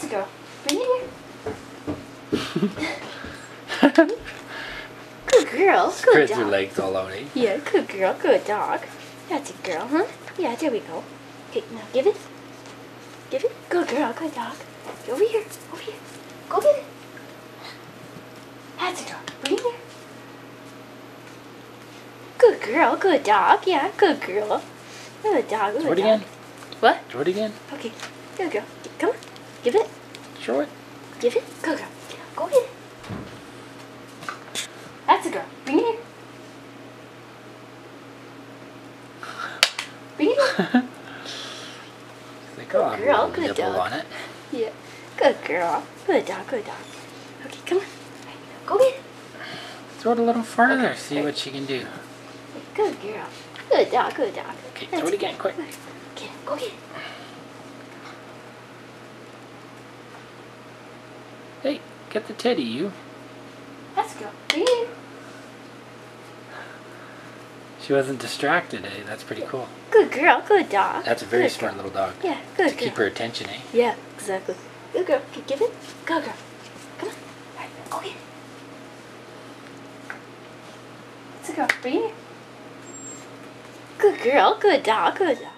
That's a girl. Bring it here. Good girl. Good Spread dog. your legs all out, eh? Yeah, good girl. Good dog. That's a girl, huh? Yeah, there we go. Okay, now give it. Give it. Good girl. Good dog. Over here. Over here. Go get it. That's a girl. Bring it here. Good girl. Good dog. Yeah, good girl. Good dog. Good Throw it dog. again. What? Throw it again. Okay. Good girl. Come on. Give it. Show it. Give it. Good girl. Go get it. That's a girl. Bring it here. Bring it here. Like, oh, Good girl, little good nibble dog. on it. Yeah. Good girl. Good dog. Good dog. Okay, come on. Go get it. Throw it a little farther. Okay. See what she can do. Good girl. Good dog. Good dog. Okay, That's throw it again, quick. Okay, go get it. Hey, get the teddy, you. That's a girl. Bring it here. She wasn't distracted, eh? That's pretty cool. Good girl. Good dog. That's a very Good smart girl. little dog. Yeah, good To girl. keep her attention, eh? Yeah, exactly. Good girl. Okay, give it. Good girl. Come on. All right, go get it. That's a girl. Bring it here. Good girl. Good dog. Good dog.